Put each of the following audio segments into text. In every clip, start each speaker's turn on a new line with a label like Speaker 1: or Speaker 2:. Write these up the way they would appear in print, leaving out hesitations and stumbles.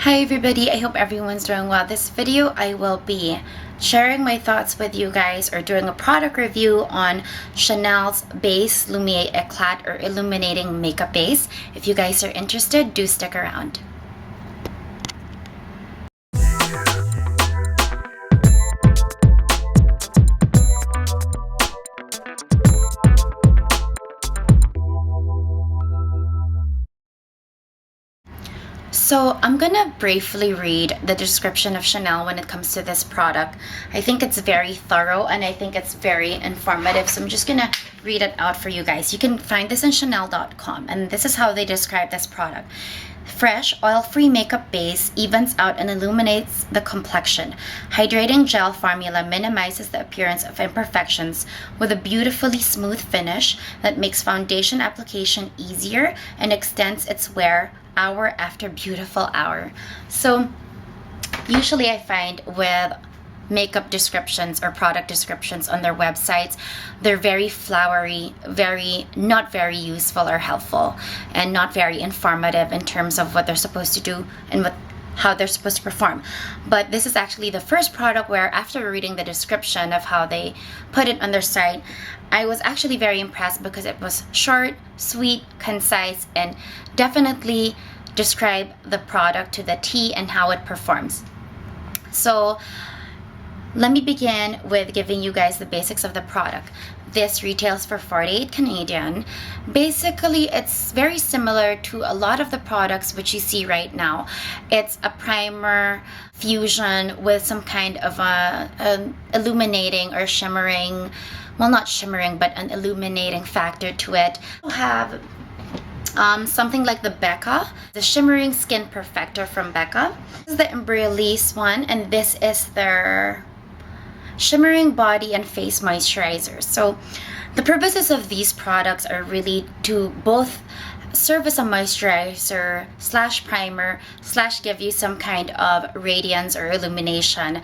Speaker 1: Hi everybody, I hope everyone's doing well. This video I will be sharing my thoughts with you guys or doing a product review on Chanel's base Lumiere Eclat or Illuminating makeup base. If you guys are interested, do stick around. So I'm gonna briefly read the description of Chanel when it comes to this product. I think it's very thorough and I think it's very informative. So I'm just gonna read it out for you guys. You can find this on Chanel.com, and this is how they describe this product. Fresh, oil-free makeup base evens out and illuminates the complexion. Hydrating gel formula minimizes the appearance of imperfections with a beautifully smooth finish that makes foundation application easier and extends its wear hour after beautiful hour. So usually I find with makeup descriptions or product descriptions on their websites, they're very flowery, not very useful or helpful, and not very informative in terms of what they're supposed to do and how they're supposed to perform. But this is actually the first product where, after reading the description of how they put it on their site, I was actually very impressed because it was short, sweet, concise, and definitely describe the product to the T and how it performs. So let me begin with giving you guys the basics of the product. This retails for 48 Canadian. Basically, it's very similar to a lot of the products which you see right now. It's a primer fusion with some kind of an illuminating or shimmering, well, not shimmering, but an illuminating factor to it. We have something like the Becca, the Shimmering Skin Perfector from Becca. This is the Embryolisse one, and this is their Shimmering Body and Face Moisturizer. So the purposes of these products are really to both serve as a moisturizer slash primer slash give you some kind of radiance or illumination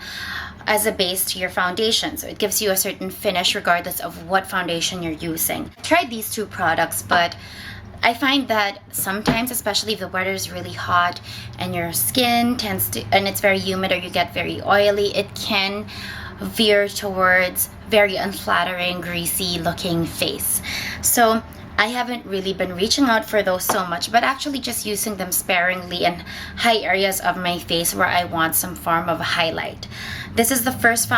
Speaker 1: as a base to your foundation. So it gives you a certain finish regardless of what foundation you're using. I tried these two products, but I find that sometimes, especially if the weather is really hot and your skin tends to, and it's very humid or you get very oily, it can veer towards very unflattering, greasy looking face. So I haven't really been reaching out for those so much, but actually just using them sparingly in high areas of my face where I want some form of a highlight. This is the first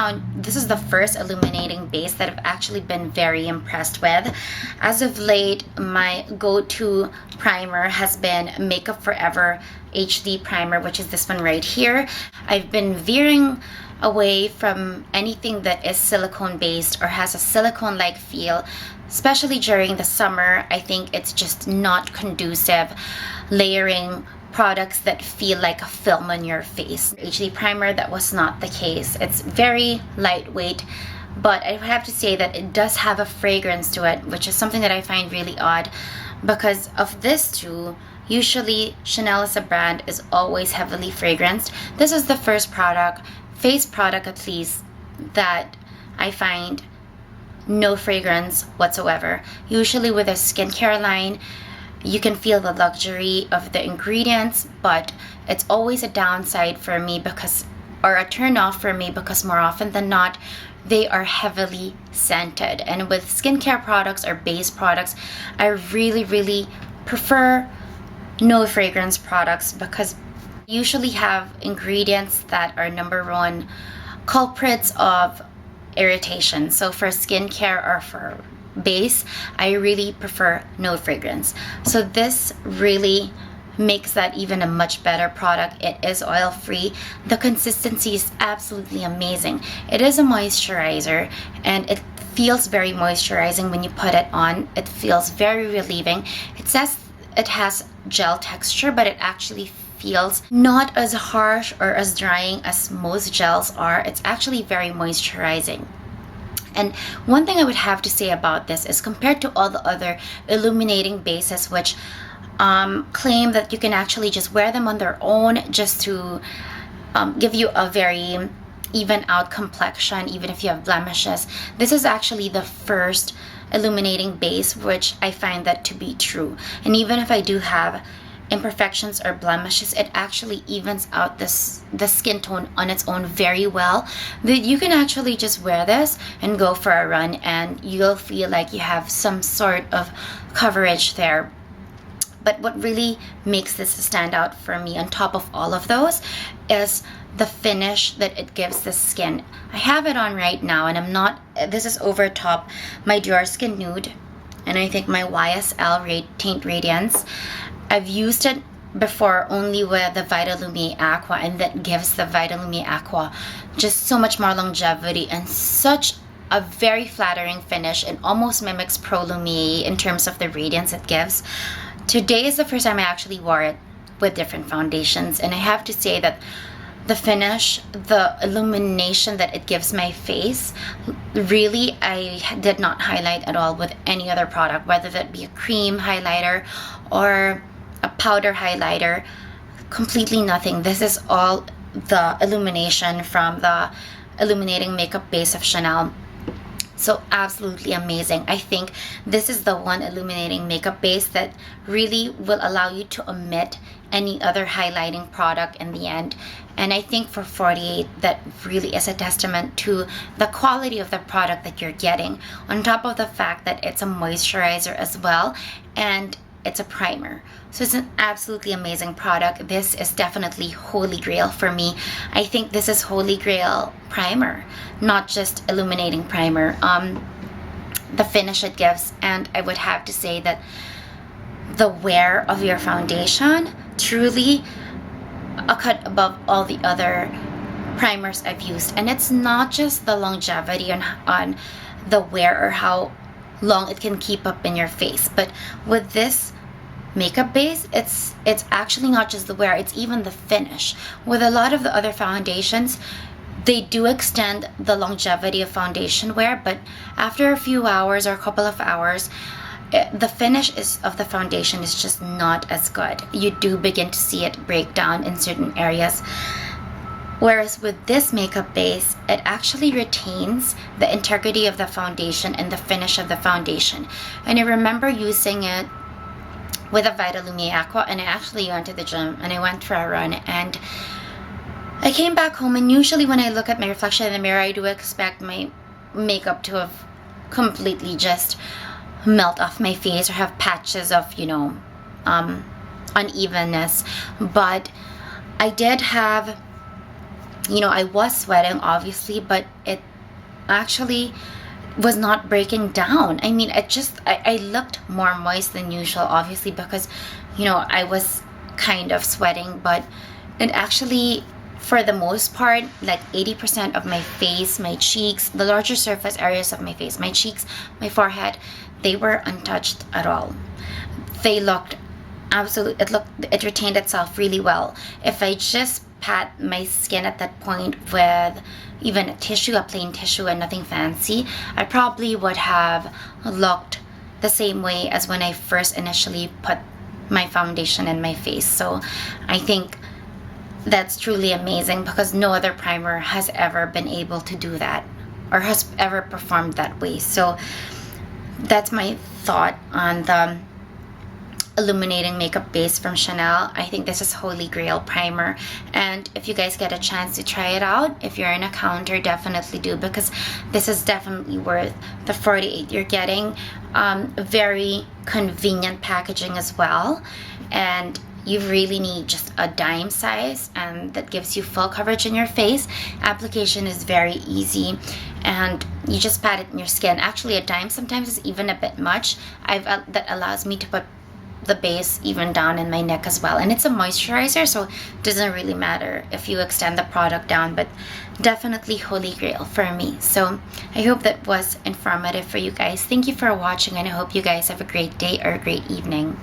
Speaker 1: illuminating base that I've actually been very impressed with. As of late, my go-to primer has been Makeup Forever HD primer, which is this one right here. I've been veering away from anything that is silicone based or has a silicone like feel, especially during the summer. I think it's just not conducive layering products that feel like a film on your face. HD primer, that was not the case. It's very lightweight, but I have to say that it does have a fragrance to it, which is something that I find really odd because of this too. Usually Chanel as a brand is always heavily fragranced. This is the first face product at least, that I find no fragrance whatsoever. Usually with a skincare line, you can feel the luxury of the ingredients, but it's always a downside for me because, or a turn off for me, because more often than not, they are heavily scented. And with skincare products or base products, I really prefer no fragrance products because usually have ingredients that are number one culprits of irritation. So for skincare or for base, I really prefer no fragrance. So this really makes that even a much better product. It is oil free. The consistency is absolutely amazing. It is a moisturizer and it feels very moisturizing when you put it on. It feels very relieving. It says it has gel texture, but it actually feels not as harsh or as drying as most gels are. It's actually very moisturizing. And one thing I would have to say about this is, compared to all the other illuminating bases which claim that you can actually just wear them on their own just to give you a very even out complexion even if you have blemishes, this is actually the first illuminating base which I find that to be true. And even if I do have imperfections or blemishes, it actually evens out the skin tone on its own very well, that you can actually just wear this and go for a run and you'll feel like you have some sort of coverage there. But what really makes this stand out for me on top of all of those is the finish that it gives the skin. I have it on right now, and this is over top my Dior Skin Nude, and I think my YSL Taint Radiance. I've used it before only with the Lumiere Aqua, and that gives the Lumiere Aqua just so much more longevity and such a very flattering finish. It almost mimics Pro Lumiere in terms of the radiance it gives. Today is the first time I actually wore it with different foundations, and I have to say that the finish, the illumination that it gives my face, really I did not highlight at all with any other product, whether that be a cream highlighter or a powder highlighter. Completely nothing. This is all the illumination from the Illuminating makeup base of Chanel. So absolutely amazing. I think this is the one illuminating makeup base that really will allow you to omit any other highlighting product in the end. And I think for 48, that really is a testament to the quality of the product that you're getting, on top of the fact that it's a moisturizer as well, and it's a primer. So it's an absolutely amazing product. This is definitely holy grail for me. I think this is holy grail primer, not just illuminating primer. The finish it gives, and I would have to say that the wear of your foundation, truly a cut above all the other primers I've used. And it's not just the longevity on the wear or how long it can keep up in your face, but with this makeup base, it's actually not just the wear, it's even the finish. With a lot of the other foundations, they do extend the longevity of foundation wear, but after a few hours or a couple of hours, the finish of the foundation is just not as good. You do begin to see it break down in certain areas. Whereas with this makeup base, it actually retains the integrity of the foundation and the finish of the foundation. And I remember using it with a Lumiere Aqua, and I actually went to the gym and I went for a run, and I came back home, and usually when I look at my reflection in the mirror, I do expect my makeup to have completely just melt off my face or have patches of, unevenness. But I did have, I was sweating obviously, but it actually was not breaking down. I mean, I looked more moist than usual, obviously, because I was kind of sweating, but it actually, for the most part, like 80% of my face, my cheeks, the larger surface areas of my face, my cheeks, my forehead, they were untouched at all. They looked it retained itself really well. If I just pat my skin at that point with even a plain tissue and nothing fancy, I probably would have looked the same way as when I first initially put my foundation in my face. So I think that's truly amazing, because no other primer has ever been able to do that or has ever performed that way. So that's my thought on the illuminating makeup base from Chanel. I think this is holy grail primer, and if you guys get a chance to try it out, if you're in a counter, definitely do, because this is definitely worth the 48 you're getting. Very convenient packaging as well, and you really need just a dime size, and that gives you full coverage in your face. Application is very easy, and you just pat it in your skin. Actually, a dime sometimes is even a bit much. That allows me to put the base even down in my neck as well, and it's a moisturizer, so it doesn't really matter if you extend the product down, but definitely holy grail for me. So I hope that was informative for you guys. Thank you for watching, and I hope you guys have a great day or a great evening.